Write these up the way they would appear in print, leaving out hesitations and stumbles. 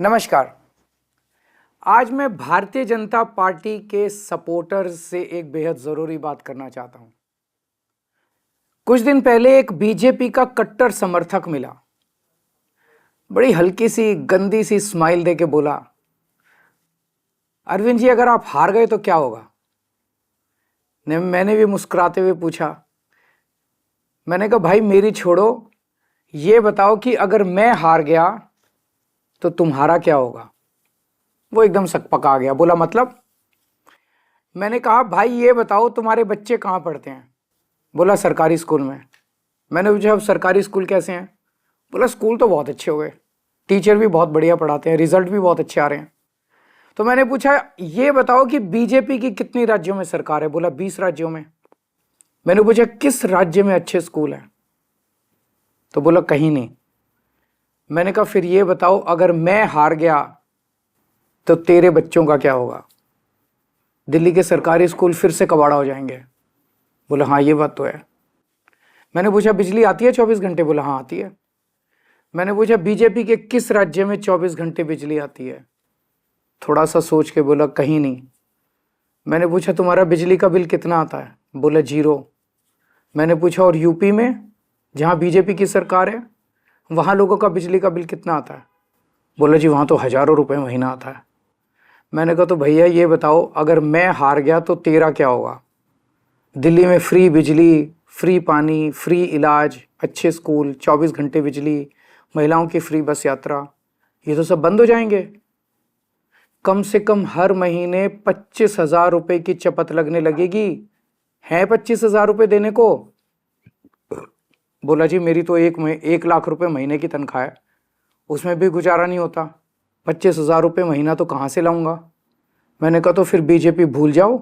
नमस्कार। आज मैं भारतीय जनता पार्टी के सपोर्टर्स से एक बेहद ज़रूरी बात करना चाहता हूं। कुछ दिन पहले एक बीजेपी का कट्टर समर्थक मिला, बड़ी हल्की सी गंदी सी स्माइल देके बोला, अरविंद जी अगर आप हार गए तो क्या होगा। मैंने भी मुस्कुराते हुए पूछा, मैंने कहा भाई मेरी छोड़ो, ये बताओ कि अगर मैं हार गया तो तुम्हारा क्या होगा। वो एकदम सकपका गया, बोला मतलब। मैंने कहा भाई ये बताओ तुम्हारे बच्चे कहाँ पढ़ते हैं। बोला सरकारी स्कूल में। मैंने पूछा अब सरकारी स्कूल कैसे हैं। बोला स्कूल तो बहुत अच्छे हो गए, टीचर भी बहुत बढ़िया पढ़ाते हैं, रिजल्ट भी बहुत अच्छे आ रहे हैं। तो मैंने पूछा ये बताओ कि बीजेपी की कितनी राज्यों में सरकार है। बोला 20 राज्यों में। मैंने पूछा किस राज्य में अच्छे स्कूल हैं, तो बोला कहीं नहीं। मैंने कहा फिर ये बताओ अगर मैं हार गया तो तेरे बच्चों का क्या होगा। दिल्ली के सरकारी स्कूल फिर से कबाड़ा हो जाएंगे। बोला हाँ ये बात तो है। मैंने पूछा बिजली आती है 24 घंटे। बोला हाँ आती है। मैंने पूछा बीजेपी के किस राज्य में 24 घंटे बिजली आती है। थोड़ा सा सोच के बोला कहीं नहीं। मैंने पूछा तुम्हारा बिजली का बिल कितना आता है। बोला 0। मैंने पूछा और यूपी में जहाँ बीजेपी की सरकार है वहाँ लोगों का बिजली का बिल कितना आता है। बोला जी वहाँ तो हज़ारों रुपये महीना आता है। मैंने कहा तो भैया ये बताओ अगर मैं हार गया तो तेरा क्या होगा। दिल्ली में फ्री बिजली, फ्री पानी, फ्री इलाज, अच्छे स्कूल, 24 घंटे बिजली, महिलाओं की फ्री बस यात्रा, ये तो सब बंद हो जाएंगे। कम से कम हर महीने 25,000 रुपये की चपत लगने लगेगी। हैं 25,000 रुपये देने को। बोला जी मेरी तो 1 लाख रुपये महीने की तनख्वाह है, उसमें भी गुजारा नहीं होता, 25,000 रुपये महीना तो कहाँ से लाऊंगा। मैंने कहा तो फिर बीजेपी भूल जाओ,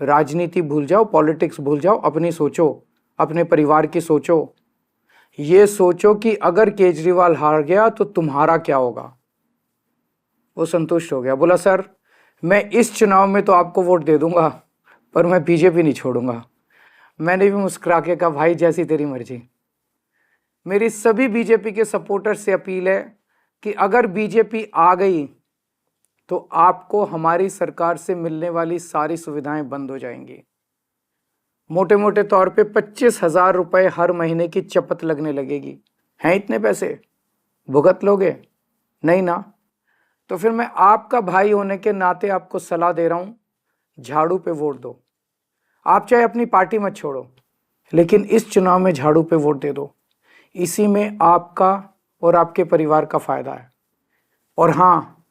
राजनीति भूल जाओ, पॉलिटिक्स भूल जाओ, अपनी सोचो, अपने परिवार की सोचो। ये सोचो कि अगर केजरीवाल हार गया तो तुम्हारा क्या होगा। वो संतुष्ट हो गया। बोला सर मैं इस चुनाव में तो आपको वोट दे दूंगा पर मैं बीजेपी नहीं छोड़ूंगा। मैंने भी मुस्कुरा के कहा भाई जैसी तेरी मर्जी। मेरी सभी बीजेपी के सपोर्टर से अपील है कि अगर बीजेपी आ गई तो आपको हमारी सरकार से मिलने वाली सारी सुविधाएं बंद हो जाएंगी। मोटे मोटे तौर पे 25,000 रुपये हर महीने की चपत लगने लगेगी। हैं इतने पैसे भुगत लोगे? नहीं ना। तो फिर मैं आपका भाई होने के नाते आपको सलाह दे रहा हूं, झाड़ू पे वोट दो। आप चाहे अपनी पार्टी मत छोड़ो लेकिन इस चुनाव में झाड़ू पे वोट दे दो। इसी में आपका और आपके परिवार का फायदा है। और हाँ,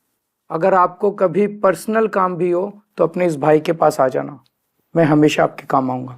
अगर आपको कभी पर्सनल काम भी हो तो अपने इस भाई के पास आ जाना, मैं हमेशा आपके काम आऊंगा।